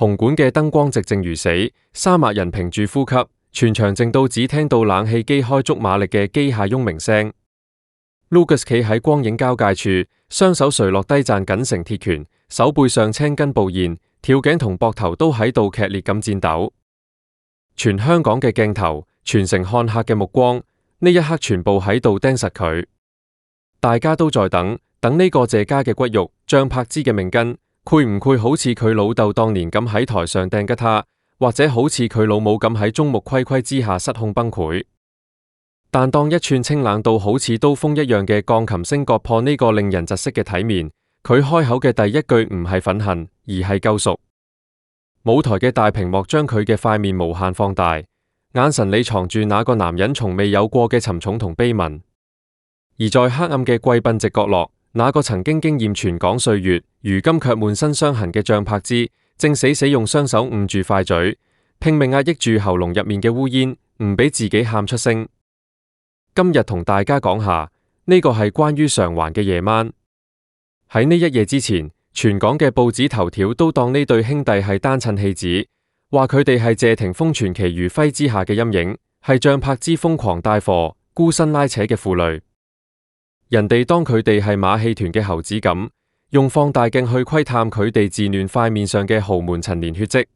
紅館嘅燈光寂靜如死，沙漠人屏住呼吸，全場靜到只聽到冷氣機開足馬力嘅機械嗡鳴聲。Lucas 企喺光影交界處，雙手垂落低攢緊成鐵拳，手背上青筋暴現，跳頸同膊頭都喺度劇烈咁顫抖。全香港嘅鏡頭，全城看客嘅目光，呢一刻全部喺度盯實佢。大家都在等呢個謝家嘅骨肉，張柏芝嘅命根，攰唔攰好似佢老豆當年咁喺台上掟吉他，或者好似佢老母咁喺眾目睽睽之下失控崩潰。但當一串清冷到好似刀鋒一樣嘅鋼琴聲割破呢個令人窒息嘅體面，佢開口嘅第一句唔係憤恨，而係救贖。舞台嘅大屏幕將佢嘅塊面無限放大，眼神裏藏住那個男人從未有過嘅沉重同悲憫。而在黑暗嘅貴賓席角落，那個曾經經驗全港歲月，如今卻滿身傷痕嘅張柏芝，正死死用雙手捂住塊嘴，拼命壓抑住喉嚨入面嘅烏煙，唔俾自己喊出聲。今日同大家講下，呢個係關於償還嘅夜晚。喺呢一夜之前，全港嘅報紙頭條都當呢對兄弟係單親棄子，話佢哋係謝霆鋒傳奇餘暉之下嘅陰影，係張柏芝瘋狂帶貨、孤身拉扯嘅負累。人哋當佢哋係馬戲團嘅猴子咁，用放大鏡去窺探佢哋自亂塊面上嘅豪門陳年血跡。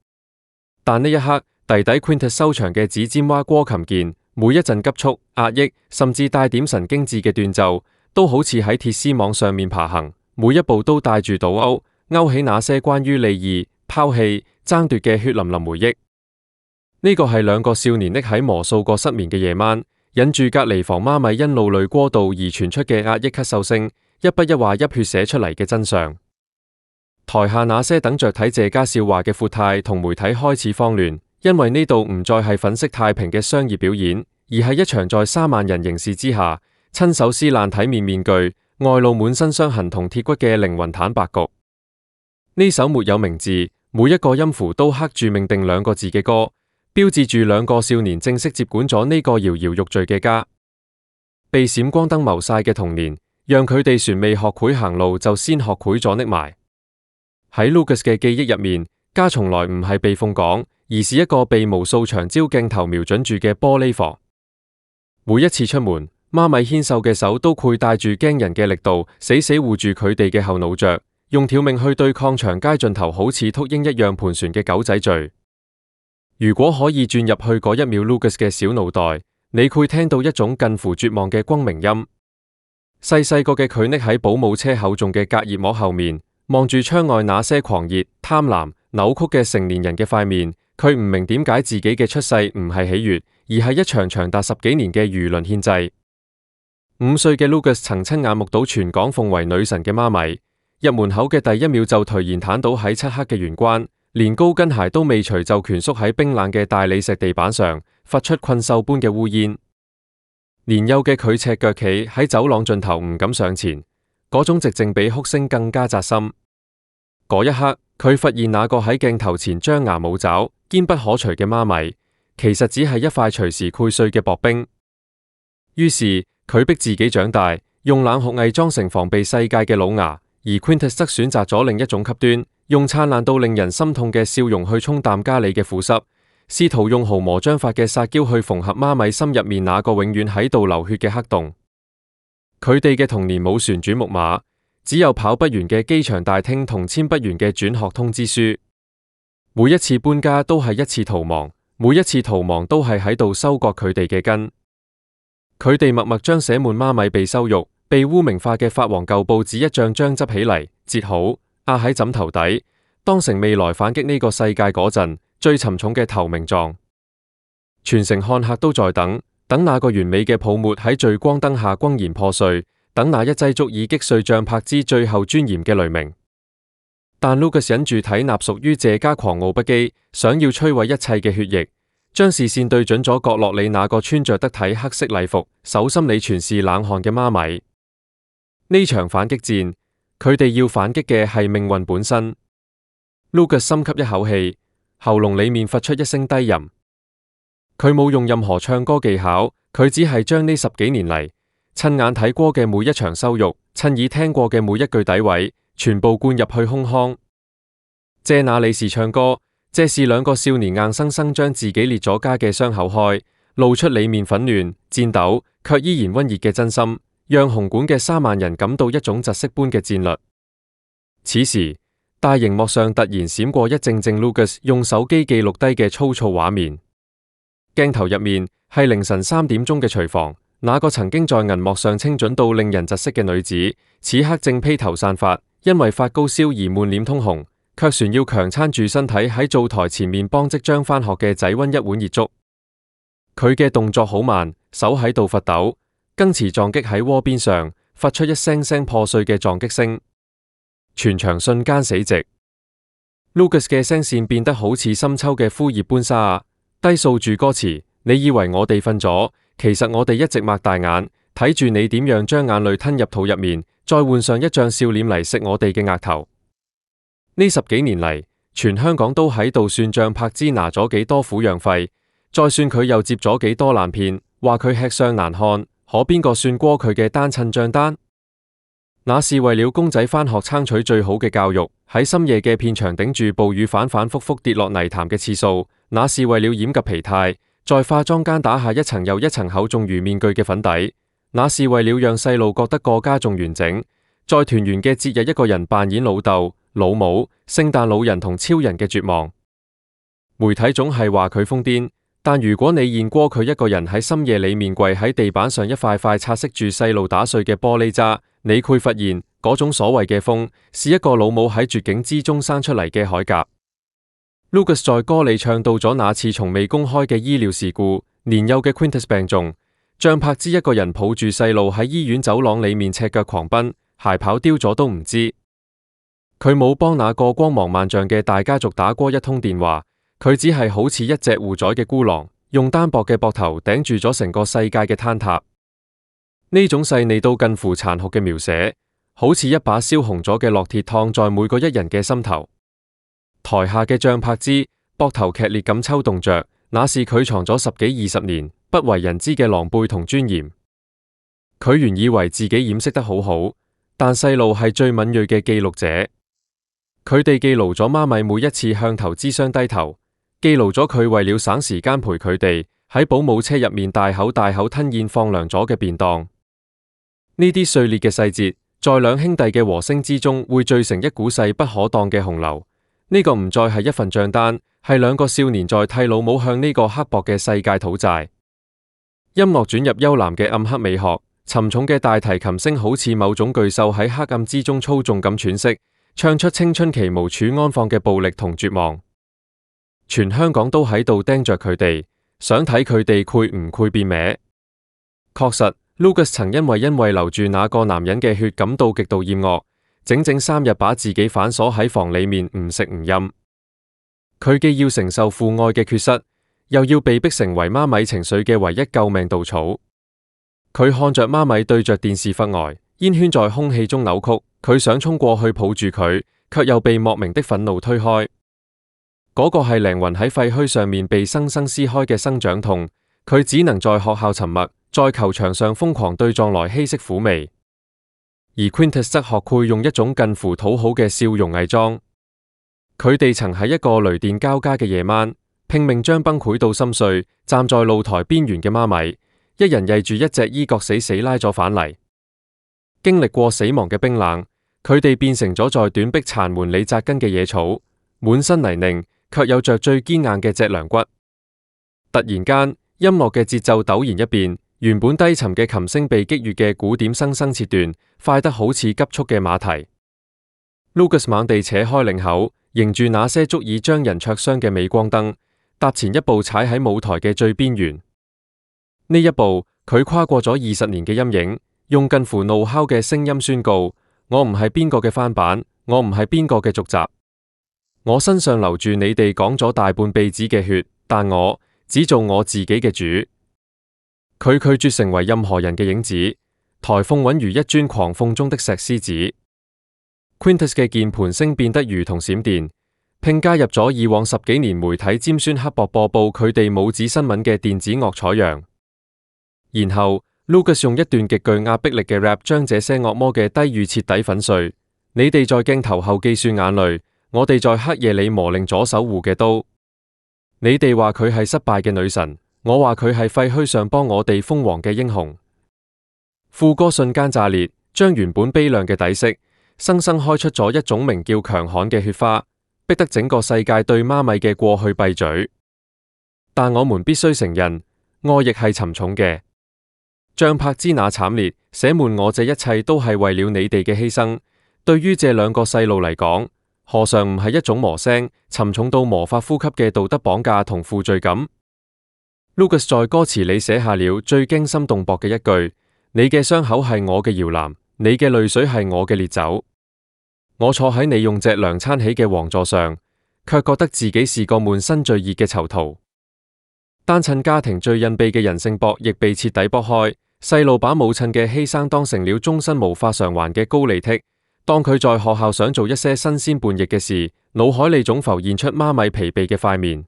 但呢一刻，弟弟 Quintus 收場嘅指尖蛙歌琴鍵，每一陣急促、壓抑，甚至帶點神經質嘅斷奏，都好似喺鐵絲網上面爬行，每一步都帶住倒勾起那些關於利益、拋棄、爭奪嘅血淋淋回憶。呢個係兩個少年匿喺無數個失眠嘅夜晚，忍住隔離房媽咪因怒淚過度而傳出嘅壓抑咳嗽聲，一筆一畫一血寫出嚟嘅真相。台下那些等着睇謝家笑話嘅闊太同媒體開始慌亂，因為呢度唔再係粉飾太平嘅商業表演，而係一場在3萬人凝視之下，親手撕爛體面面具、外露滿身傷痕同鐵骨嘅靈魂坦白局。呢首沒有名字，每一個音符都刻住命定2個字嘅歌，標誌住2個少年正式接管咗呢個搖搖欲墜嘅家。被閃光燈謀晒嘅童年，讓佢哋船未學會行路就先學會咗匿埋。喺 Lucas 嘅記憶入面，家從來唔係避風港，而是一個被無數長焦鏡頭瞄準住嘅玻璃房。每一次出門，媽咪纖瘦嘅手都攜帶住驚人嘅力度，死死護住佢哋嘅後腦勺，用條命去對抗長街盡頭好似禿鷹一樣盤旋嘅狗仔隊。如果可以轉入去嗰1秒 Lucas 嘅小腦袋，你會聽到一種近乎絕望嘅轟鳴音。細個嘅佢匿喺保姆車厚重嘅隔熱膜後面，望住窗外那些狂熱、貪婪、扭曲嘅成年人嘅塊面，佢唔明點解自己嘅出世唔係喜悅，而係一場長達10幾年嘅輿論獻祭。5歲嘅 Lucas 曾親眼目睹全港奉為女神嘅媽咪，入門口嘅第1秒就頹然癱倒喺漆黑嘅玄關，連高跟鞋都未除就蜷縮喺冰冷嘅大理石地板上，發出困獸般嘅烏煙。年幼嘅佢赤腳企喺走廊盡頭唔敢上前，嗰種寂靜比哭聲更加扎心。嗰一刻，佢發現那個喺鏡頭前張牙舞爪、堅不可除嘅媽咪，其實只係一塊隨時潰碎嘅薄冰。於是佢逼自己長大，用冷酷偽裝成防備世界嘅老牙，而 Quintus 則選擇咗另一種極端，用燦爛到令人心痛嘅笑容去沖淡家裏嘅苦澀，試圖用毫無章法嘅撒嬌去縫合媽咪心入面那個永遠喺度流血嘅黑洞。佢哋嘅童年冇旋轉木馬，只有跑不完嘅機場大廳同簽不完嘅轉學通知書。每一次搬家都係一次逃亡，每一次逃亡都係喺度收割佢哋嘅根。佢哋默默將寫滿媽咪被羞辱、被污名化嘅發黃舊報紙一張張執起嚟，折好，壓喺枕頭底，當成未來反擊呢個世界嗰陣最沉重嘅投名狀。全城看客都在等那個完美嘅泡沫喺聚光燈下轟然破碎，等那一劑足以擊碎張柏芝最後尊嚴嘅雷鳴。但 Lucas 忍住睇納屬於謝家狂傲不羈，想要摧毀一切嘅血液，將視線對準咗角落裏那個穿着得體黑色禮服、手心裏全是冷汗嘅媽咪。呢場反擊戰，佢哋要反擊嘅係命運本身。Lucas 深吸一口氣，喉嚨裏面發出一聲低吟。佢冇用任何唱歌技巧，佢只係將呢10幾年嚟親眼睇過嘅每一場羞辱，親耳聽過嘅每一句詆毀，全部灌入去胸腔。謝那里士唱歌，這是兩個少年硬生生將自己裂咗痂嘅傷口開，露出裏面紛亂、顫抖，卻依然溫熱嘅真心，讓紅館嘅3萬人感到一種窒息般嘅戰慄。此時，大熒幕上突然閃過一凈凈 Lucas 用手機記錄低嘅粗糙畫面。鏡頭入面係凌晨3點鐘嘅廚房，那個曾經在銀幕上清準到令人窒息嘅女子，此刻正披頭散髮，因為發高燒而滿臉通紅，卻旋要強撐住身體喺灶台前面幫即將返學嘅仔溫一碗熱粥。佢嘅動作好慢，手喺度發抖，羹匙撞擊喺鍋邊上，發出一聲聲破碎嘅撞擊聲。全場瞬間死寂。Lucas 嘅聲線變得好似深秋嘅枯葉般沙啞，低訴住歌詞：你以為我哋瞓咗，其實我哋一直擘大眼，睇住你點樣將眼淚吞入肚入面，再換上一張笑臉嚟食我哋嘅額頭。呢10幾年嚟，全香港都喺度算賬柏芝拿咗幾多撫養費，再算佢又接咗幾多爛片，話佢吃相難看，可邊個算過佢嘅單親賬單？那是為了公仔返學爭取最好嘅教育，喺深夜嘅片場頂住暴雨反反复复跌落泥潭嘅次數，那是為了掩及疲態，在化妝間打下一層又一層厚重如面具嘅粉底，那是為了讓細路覺得個家仲完整，在團圓嘅節日一個人扮演老豆、老母、聖誕老人同超人嘅絕望。媒體總係話佢瘋癲，但如果你現過佢一個人喺深夜裏面跪喺地板上一塊塊擦拭住細路打碎嘅玻璃渣，你會發現嗰種所謂嘅瘋，是一個老母喺絕境之中生出嚟嘅鎧甲。Lucas 在歌裏唱到咗那次從未公開嘅醫療事故，年幼嘅 Quintus 病重，像柏芝一個人抱住細路喺醫院走廊裏面赤腳狂奔，鞋跑丟咗都唔知。佢冇幫那個光芒萬丈嘅大家族打過一通電話，佢只係好似一隻護崽嘅孤狼，用單薄嘅膊頭頂住咗成個世界嘅坍塌。呢種細膩到近乎殘酷嘅描寫，好似一把燒紅咗嘅烙鐵燙在每個一人嘅心頭。台下嘅張柏芝膊頭劇烈咁抽動着，那是佢藏咗10幾20年不為人知嘅狼狽同尊嚴。佢原以為自己掩飾得好好，但細路係最敏銳嘅記錄者，佢哋記錄咗媽咪每一次向投資箱低頭，記錄咗佢為了省時間陪佢哋喺保姆車入面大口大口吞咽放涼咗嘅便當。呢啲碎裂嘅細節，在兩兄弟嘅和聲之中，會聚成一股勢不可擋嘅洪流。呢個唔再係一份賬單，係兩個少年在替老母向呢個刻薄嘅世界討債。音樂轉入幽藍嘅暗黑美學，沉重嘅大提琴聲好似某種巨獸喺黑暗之中操縱咁喘息，唱出青春期無處安放嘅暴力同絕望。全香港都喺度盯着佢哋，想睇佢哋攰唔攰變歪。確實，Lucas 曾因為留住那個男人嘅血感到極度厭惡，整整3日把自己反鎖喺房裏面唔食唔飲。佢既要承受父愛嘅缺失，又要被逼成為媽咪情緒嘅唯一救命稻草。佢看着媽咪對着電視發呆，煙圈在空氣中扭曲，佢想衝過去抱住佢，卻又被莫名的憤怒推開。嗰個係靈魂喺廢墟上面被生生撕開嘅生長痛，佢只能在學校沉默，在球場上瘋狂對撞來稀釋苦味。而 Quintus 則學會用一種近乎討好嘅笑容偽裝。佢哋曾喺一個雷電交加嘅夜晚，拼命將崩潰到心碎，站在露台邊緣嘅媽咪，一人曳住一隻衣角死死拉咗返嚟。經歷過死亡嘅冰冷，佢哋變成咗在短壁殘門裏扎根嘅野草，滿身泥濘，卻有着最堅硬嘅脊梁骨。突然間，音樂嘅節奏陡然一變，原本低沉嘅琴聲被激越嘅鼓點生生切斷，快得好似急速嘅馬蹄。Lucas 猛地扯開領口，迎住那些足以將人灼傷嘅鎂光燈，踏前一步踩喺舞台嘅最邊緣。呢一步，佢跨過咗20年嘅陰影，用近乎怒吼嘅聲音宣告：我唔係邊個嘅翻版，我唔係邊個嘅續集，我身上流住你哋講咗大半輩子嘅血，但我只做我自己嘅主。佢拒絕成為任何人嘅影子，台風穩如一尊狂風中的石獅子。Quintus 嘅鍵盤聲變得如同閃電，並加入咗以往10幾年媒體尖酸刻薄播報佢哋母子新聞嘅電子樂採樣。然後 Lucas 用一段極具壓迫力嘅 rap 將這些惡魔嘅低語徹底粉碎。你哋在鏡頭後計算眼淚，我哋在黑夜裏磨令左守護嘅刀。你哋話佢係失敗嘅女神，我話佢係廢墟上幫我哋封王嘅英雄。副歌瞬間炸裂，將原本悲涼嘅底色，生生開出咗一種名叫強悍嘅血花，逼得整個世界對媽咪嘅過去閉嘴。但我們必須承認，愛亦係沉重嘅。張柏芝那慘烈，寫滿我這一切都係為了你哋嘅犧牲。對於這兩個細路嚟講，何嘗唔係一種磨聲，沉重到無法呼吸嘅道德綁架同負罪感。Lucas 在歌詞裏寫下了最驚心動魄嘅一句：你嘅傷口係我嘅搖籃，你嘅淚水係我嘅烈酒。我坐喺你用脊梁撐起嘅王座上，卻覺得自己是個滿身最熱嘅囚徒。單親家庭最隱秘嘅人性薄亦被徹底剝開，細路把母親嘅犧牲當成了終身無法償還嘅高利剔。當佢在學校想做一些新鮮叛逆嘅事，腦海裏總浮現出媽咪疲憊嘅塊面。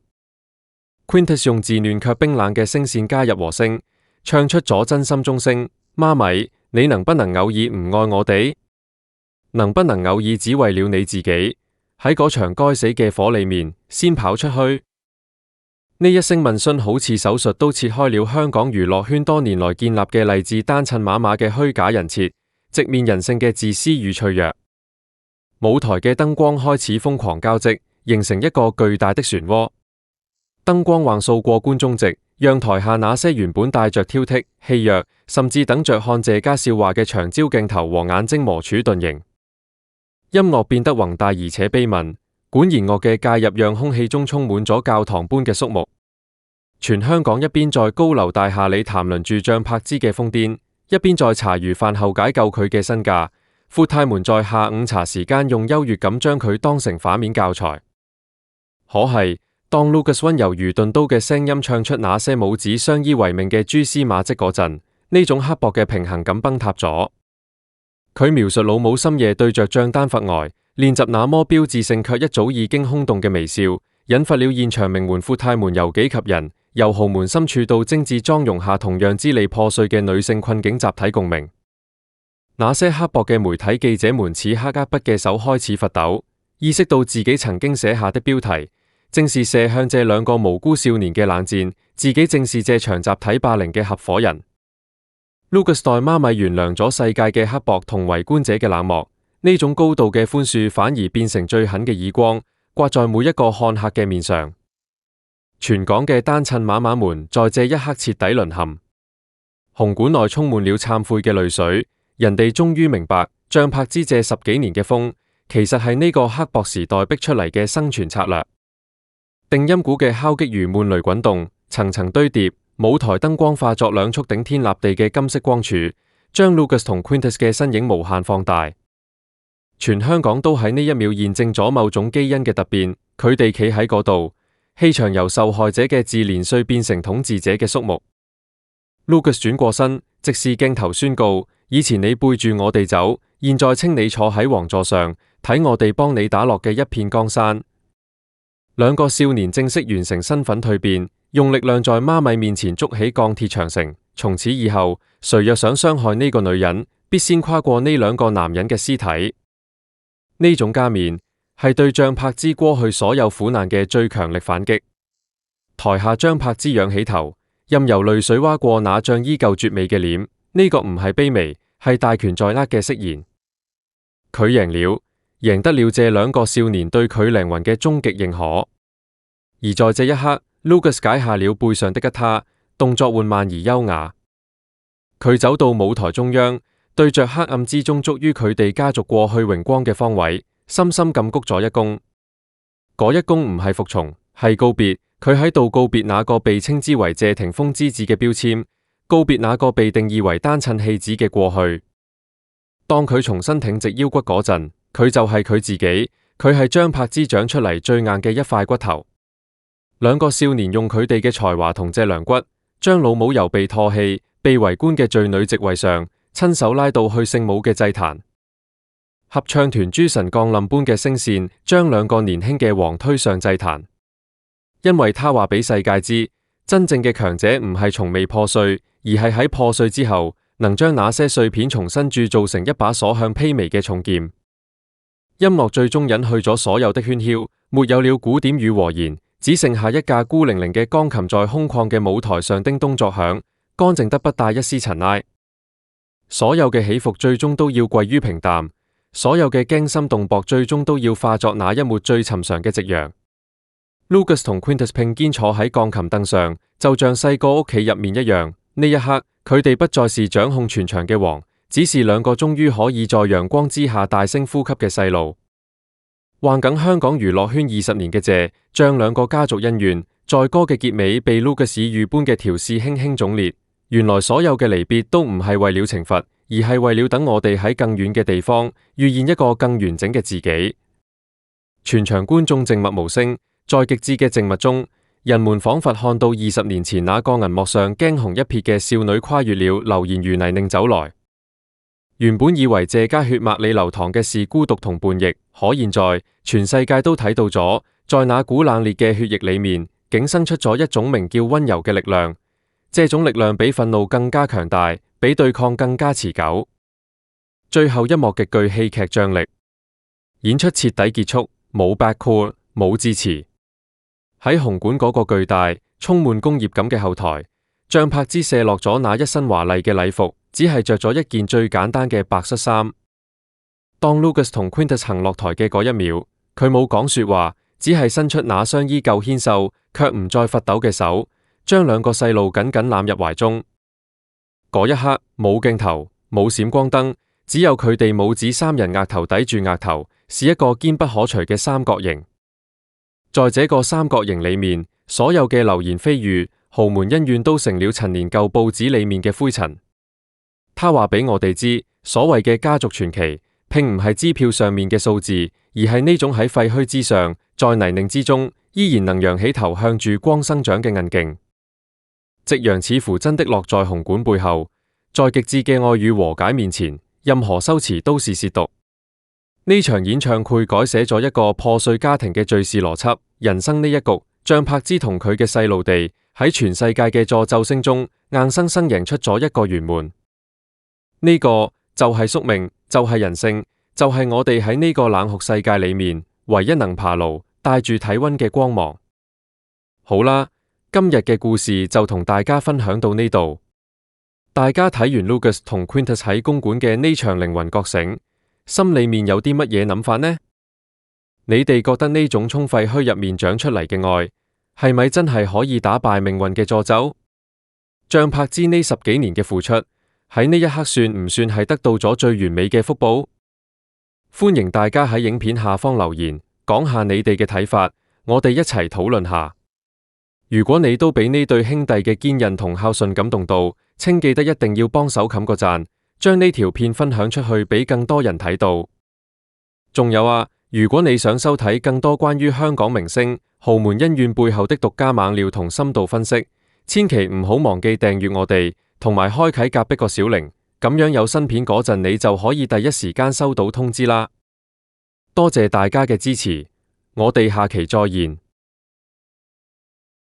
Quintus 用自亂卻冰冷嘅聲線加入和聲，唱出咗真心中聲：媽咪，你能不能偶爾唔愛我哋？能不能偶爾只為了你自己，喺嗰場該死嘅火裏面先跑出去？呢一聲問訊好似手術都切開了香港娛樂圈多年來建立嘅勵志單親媽媽嘅虛假人設，直面人性嘅自私與脆弱。舞台嘅燈光開始瘋狂交織，形成一個巨大的漩渦。燈光橫掃過觀眾席，讓台下那些原本帶着挑剔、戲謔，甚至等着看謝家笑話嘅長焦鏡頭和眼睛磨柱頓形。音樂變得宏大而且悲憫，管弦樂嘅介入讓空氣中充滿咗教堂般嘅肅穆。全香港一邊在高樓大廈裏談論住張柏芝嘅瘋癲，一邊在茶餘飯後解救佢嘅身價。闊太們在下午茶時間用優越感將佢當成反面教材。可係當 Lucas 溫柔如鈍刀嘅聲音唱出那些母子相依為命嘅蛛絲馬跡嗰陣，呢種刻薄嘅平衡感崩塌咗。佢描述老母深夜對着帳單發呆，練習那麼標誌性卻一早已經空洞嘅微笑，引發了現場名媛闊太們由己及人，由豪門深處到精緻妝容下同樣支離破碎嘅女性困境集體共鳴。那些刻薄嘅媒體記者們此刻握筆嘅手開始發抖，意識到自己曾經寫下的標題正是射向這兩個無辜少年嘅冷箭，自己正是這場集體霸凌嘅合夥人。Lucas 代媽咪原諒咗世界嘅刻薄同圍觀者嘅冷漠，呢種高度嘅寬恕反而變成最狠嘅耳光，刮在每一個看客嘅面上。全港嘅單親媽媽們在這一刻徹底淪陷，紅館內充滿了懺悔嘅淚水。人哋終於明白，張柏芝這10幾年嘅風，其實係呢個刻薄時代逼出嚟嘅生存策略。定音鼓嘅敲擊如悶雷滾動，層層堆疊，舞台燈光化作兩束頂天立地嘅金色光柱，將 Lucas 同 Quintus 嘅身影無限放大。全香港都喺呢一秒驗證咗某種基因嘅突變，佢哋企喺嗰度，氣場由受害者嘅自憐碎變成統治者嘅肅穆。Lucas 轉過身，直視鏡頭宣告：以前你背住我哋走，現在請你坐喺王座上，睇我哋幫你打落嘅一片江山。兩個少年正式完成身份蛻變，用力量在媽咪面前築起鋼鐵長城。從此以後，誰若想傷害呢個女人，必先跨過呢兩個男人嘅屍體。呢種加冕係對張柏芝過去所有苦難嘅最強力反擊。台下張柏芝仰起頭，任由淚水劃過那張依舊絕美嘅臉。呢個唔係卑微，係大權在握嘅釋言。佢贏了，贏得了這兩個少年對佢靈魂嘅終極認可。而在這一刻，Lucas 解下了背上的吉他，動作緩慢而優雅。佢走到舞台中央，對着黑暗之中築於佢哋家族過去榮光嘅方位，深深咁鞠咗一躬。嗰一躬唔係服從，係告別。佢喺度告別那個被稱之為謝霆鋒之子嘅標籤，告別那個被定義為單親棄子嘅過去。當佢重新挺直腰骨嗰陣，佢就係佢自己，佢係張柏芝長出嚟最硬嘅一塊骨頭。兩個少年用佢哋嘅才華同脊梁骨，將老母由被唾棄、被圍觀嘅罪女席位上，親手拉到去聖母嘅祭壇。合唱團諸神降臨般嘅聲線，將兩個年輕嘅王推上祭壇。因為他話俾世界知，真正嘅強者唔係從未破碎，而係喺破碎之後，能將那些碎片重新鑄造成一把所向披靡嘅重劍。音樂最終隱去咗所有的喧囂，沒有了鼓點與和弦，只剩下一架孤零零嘅鋼琴在空曠嘅舞台上叮咚作響，乾淨得不帶一絲塵埃。所有嘅起伏最終都要歸於平淡，所有嘅驚心動魄最終都要化作那一抹最尋常嘅夕陽。Lucas 同 Quintus 並肩坐喺鋼琴凳上，就像細個屋企入面一樣。呢一刻，佢哋不再是掌控全場嘅王，只是兩個終於可以在陽光之下大聲呼吸嘅細路。橫梗香港娛樂圈20年嘅謝，將兩個家族恩怨，在歌嘅結尾被 Lucas 以魚般嘅調試輕輕總列。原來所有嘅離別都唔係為了懲罰，而係為了等我哋喺更遠嘅地方遇見一個更完整嘅自己。全場觀眾靜默無聲，在極致嘅靜默中，人們仿佛看到20年前那個銀幕上驚鴻一瞥嘅少女跨越了流言如泥濘走來。原本以為謝家血脈裏流淌嘅是孤獨同叛逆，可現在全世界都睇到咗，在那股冷冽嘅血液裏面，竟生出咗一種名叫溫柔嘅力量。這種力量比憤怒更加強大，比對抗更加持久。最後一幕極具戲劇張力，演出徹底結束，冇 backcore，冇致辭。喺紅館嗰個巨大、充滿工業感嘅後台，張柏芝卸落咗那一身華麗嘅禮服，只係着咗一件最簡單嘅白恤衫。當 Lucas 同 Quintus 行落台嘅嗰一秒，佢冇講說話，只係伸出那雙依舊纖瘦卻唔再發抖嘅手，將兩個細路緊緊攬入懷中。嗰一刻冇鏡頭，冇閃光燈，只有佢哋母子三人額頭抵住額頭，是一個堅不可除嘅三角形。在這個三角形裏面，所有嘅流言蜚語、豪門恩怨都成了陳年舊報紙裏面嘅灰塵。他話俾我哋知，所謂嘅家族傳奇，並唔係支票上面嘅數字，而係呢種喺廢墟之上，在泥濘之中，依然能揚起頭向住光生長嘅韌勁。夕陽似乎真的落在紅館背後，在極致嘅愛與和解面前，任何修辭都是褻瀆。呢場演唱會改寫咗一個破碎家庭嘅敘事邏輯，人生呢一局，張柏芝同佢嘅細路哋喺全世界嘅助咒聲中，硬生生贏出咗一個圓滿。呢個就係宿命，就係人性，就係我哋喺呢個冷酷世界裏面唯一能爬牢、帶住體溫嘅光芒。好啦，今日嘅故事就同大家分享到呢度。大家睇完 Lucas 同 Quintus 喺公館嘅呢場靈魂覺醒，心裏面有啲乜嘢諗法呢？你哋覺得呢種從廢墟入面長出嚟嘅愛，係咪真係可以打敗命運嘅詛咒？張柏芝呢10幾年嘅付出，喺呢一刻算唔算係得到咗最完美嘅福報？歡迎大家喺影片下方留言，講下你哋嘅睇法，我哋一齊討論下。如果你都俾呢對兄弟嘅堅韌同孝順感動到，請記得一定要幫手冚個讚，將呢條片分享出去俾更多人睇到。仲有啊，如果你想收睇更多關於香港明星豪門恩怨背後的獨家猛料同深度分析，千祈唔好忘記訂閱我哋，同埋開啟隔壁個小鈴，咁樣有新片嗰陣你就可以第一時間收到通知啦。多謝大家嘅支持，我哋下期再見。